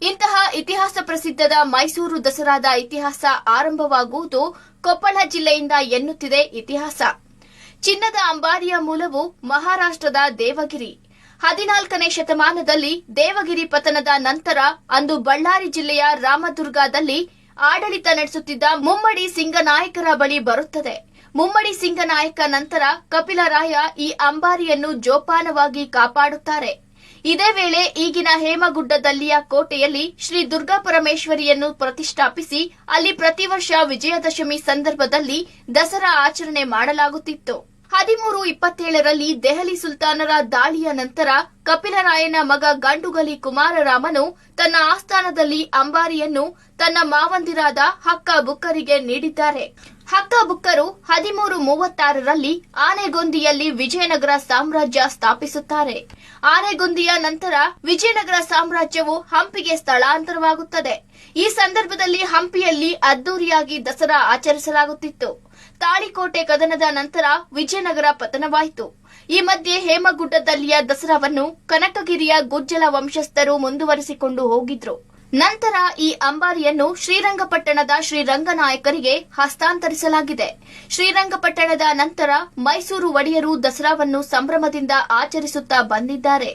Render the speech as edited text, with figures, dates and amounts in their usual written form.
ಇಂತಹ ಇತಿಹಾಸ ಪ್ರಸಿದ್ಧದ ಮೈಸೂರು ದಸರಾದ ಇತಿಹಾಸ ಆರಂಭವಾಗುವುದು ಕೊಪ್ಪಳ ಜಿಲ್ಲೆಯಿಂದ ಎನ್ನುತ್ತಿದೆ ಇತಿಹಾಸ. ಚಿನ್ನದ ಅಂಬಾರಿಯ ಮೂಲವು ಮಹಾರಾಷ್ಟ್ರದ ದೇವಗಿರಿ. 14ನೇ ಶತಮಾನದಲ್ಲಿ ದೇವಗಿರಿ ಪತನದ ನಂತರ ಅಂದು ಬಳ್ಳಾರಿ ಜಿಲ್ಲೆಯ ರಾಮದುರ್ಗದಲ್ಲಿ ಆಡಳಿತ ನಡೆಸುತ್ತಿದ್ದ ಮುಮ್ಮಡಿ ಸಿಂಗನಾಯಕರ ಬಳಿ ಬರುತ್ತದೆ. ಮುಮ್ಮಡಿ ಸಿಂಗನಾಯಕ ನಂತರ ಕಪಿಲರಾಯ ಈ ಅಂಬಾರಿಯನ್ನು ಜೋಪಾನವಾಗಿ ಕಾಪಾಡುತ್ತಾರೆ. ಇದೇ ವೇಳೆ ಈಗಿನ ಹೇಮಗುಡ್ಡದಲ್ಲಿಯ ಕೋಟೆಯಲ್ಲಿ ಶ್ರೀ ದುರ್ಗಾ ಪರಮೇಶ್ವರಿಯನ್ನು ಪ್ರತಿಷ್ಠಾಪಿಸಿ ಅಲ್ಲಿ ಪ್ರತಿ ವರ್ಷ ವಿಜಯದಶಮಿ ಸಂದರ್ಭದಲ್ಲಿ ದಸರಾ ಆಚರಣೆ ಮಾಡಲಾಗುತ್ತಿತ್ತು. 1327ರಲ್ಲಿ ದೆಹಲಿ ಸುಲ್ತಾನರ ದಾಳಿಯ ನಂತರ ಕಪಿಲರಾಯನ ಮಗ ಗಂಡುಗಲಿ ಕುಮಾರರಾಮನು ತನ್ನ ಆಸ್ಥಾನದಲ್ಲಿ ಅಂಬಾರಿಯನ್ನು ತನ್ನ ಮಾವಂದಿರಾದ ಹಕ್ಕ ಬುಕ್ಕರಿಗೆ ನೀಡಿದ್ದಾರೆ. ಹಕ್ಕ ಬುಕ್ಕರು 1336ರಲ್ಲಿ ಆನೆಗೊಂದಿಯಲ್ಲಿ ವಿಜಯನಗರ ಸಾಮ್ರಾಜ್ಯ ಸ್ಥಾಪಿಸುತ್ತಾರೆ. ಆನೆಗೊಂದಿಯ ನಂತರ ವಿಜಯನಗರ ಸಾಮ್ರಾಜ್ಯವು ಹಂಪಿಗೆ ಸ್ಥಳಾಂತರವಾಗುತ್ತದೆ. ಈ ಸಂದರ್ಭದಲ್ಲಿ ಹಂಪಿಯಲ್ಲಿ ಅದ್ದೂರಿಯಾಗಿ ದಸರಾ ಆಚರಿಸಲಾಗುತ್ತಿತ್ತು. ತಾಳಿಕೋಟೆ ಕದನದ ನಂತರ ವಿಜಯನಗರ ಪತನವಾಯಿತು. ಈ ಮಧ್ಯೆ ಹೇಮಗುಡ್ಡದಲ್ಲಿಯ ದಸರಾವನ್ನು ಕನಕಗಿರಿಯ ಗುಜ್ಜಲ ವಂಶಸ್ಥರು ಮುಂದುವರಿಸಿಕೊಂಡು ಹೋಗಿದ್ರು. ನಂತರ ಈ ಅಂಬಾರಿಯನ್ನು ಶ್ರೀರಂಗಪಟ್ಟಣದ ಶ್ರೀರಂಗನಾಯಕರಿಗೆ ಹಸ್ತಾಂತರಿಸಲಾಗಿದೆ. ಶ್ರೀರಂಗಪಟ್ಟಣದ ನಂತರ ಮೈಸೂರು ಒಡೆಯರು ದಸರಾವನ್ನು ಸಂಭ್ರಮದಿಂದ ಆಚರಿಸುತ್ತಾ ಬಂದಿದ್ದಾರೆ.